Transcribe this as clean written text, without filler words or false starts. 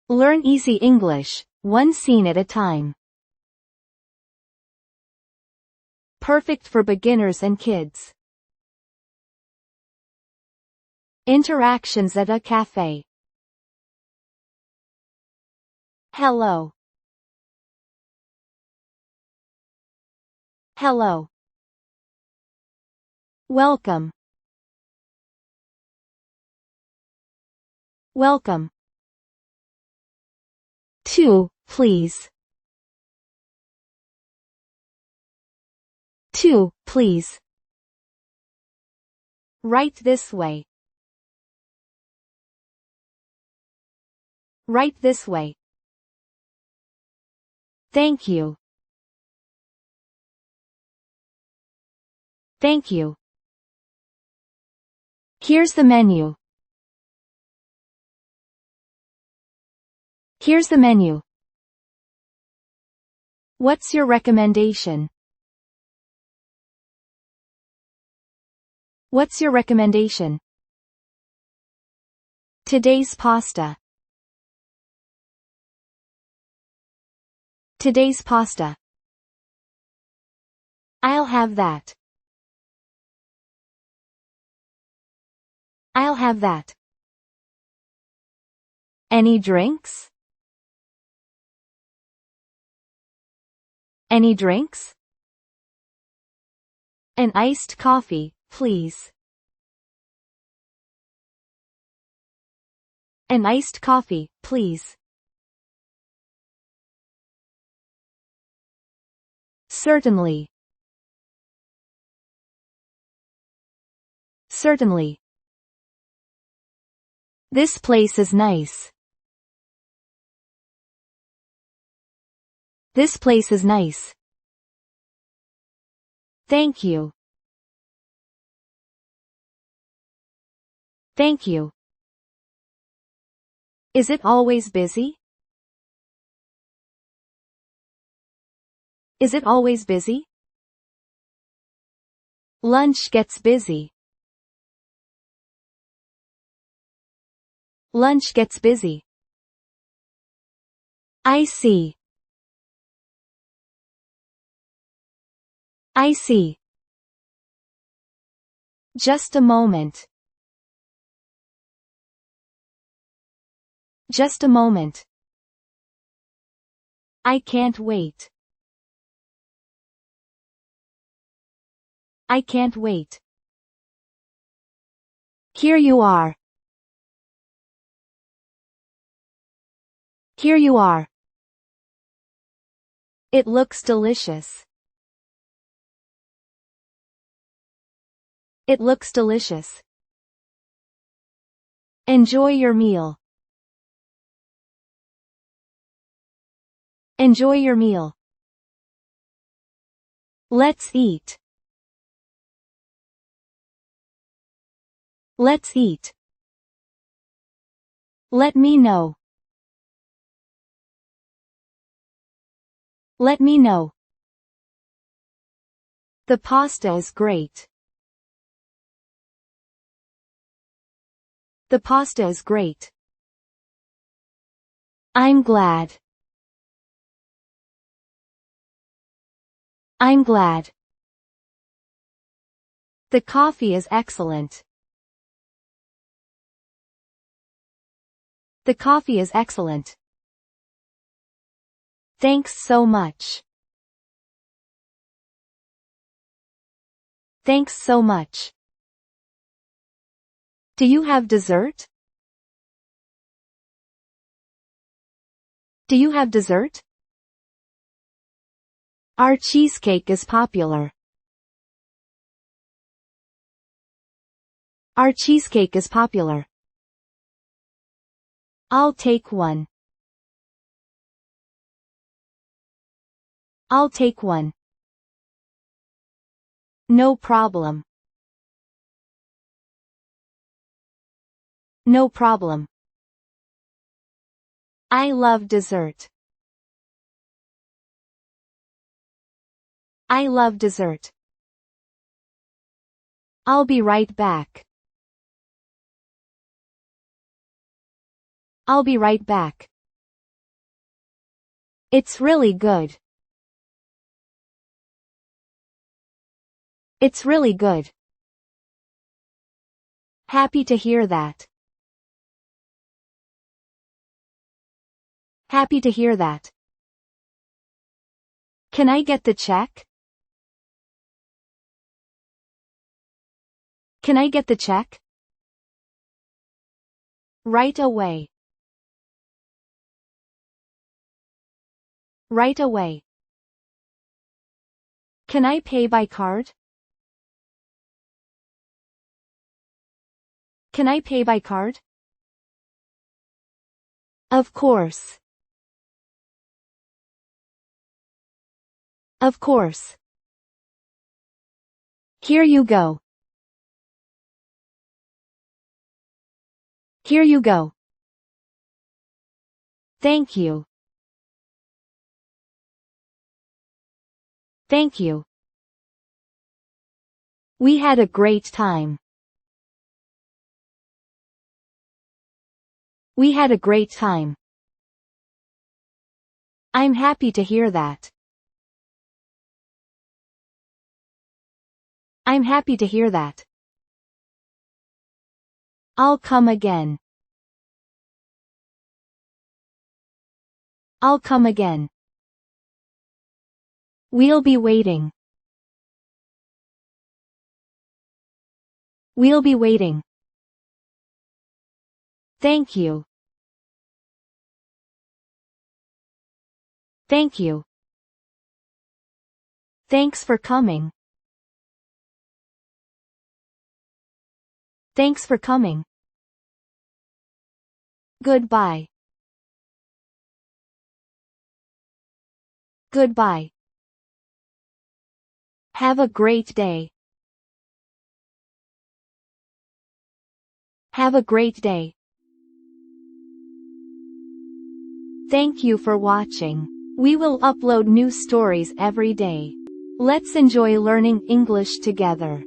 Learn easy English, one scene at a time. Perfect for beginners and kids. Interactions at a cafe. Hello. Hello. Welcome. Welcome. 2, please. 2, please. Right this way. Right this way. Thank you. Thank you. Here's the menu. Here's the menu. What's your recommendation? What's your recommendation? Today's pasta. Today's pasta. I'll have that. I'll have that. Any drinks? Any drinks? An iced coffee, please. An iced coffee, please. Certainly. Certainly. This place is nice. This place is nice. Thank you. Thank you. Is it always busy? Is it always busy? Lunch gets busy. Lunch gets busy. I see. I see. Just a moment. Just a moment. I can't wait. I can't wait. Here you are. Here you are. It looks delicious. It looks delicious. Enjoy your meal. Enjoy your meal. Let's eat. Let's eat. Let me know. Let me know. The pasta is great. The pasta is great. I'm glad. I'm glad. The coffee is excellent. The coffee is excellent. Thanks so much. Thanks so much. Do you have dessert? Do you have dessert? Our cheesecake is popular. Our cheesecake is popular. I'll take one. I'll take one. No problem. No problem. I love dessert. I love dessert. I'll be right back. I'll be right back. It's really good. It's really good. Happy to hear that. Happy to hear that. Can I get the check? Can I get the check? Right away. Right away. Can I pay by card? Can I pay by card? Of course. Of course. Here you go. Here you go. Thank you. Thank you. We had a great time. We had a great time. I'm happy to hear that. I'm happy to hear that. I'll come again. I'll come again. We'll be waiting. We'll be waiting. Thank you. Thank you. Thanks for coming. Thanks for coming. Goodbye. Goodbye. Have a great day. Have a great day. Thank you for watching. We will upload new stories every day. Let's enjoy learning English together.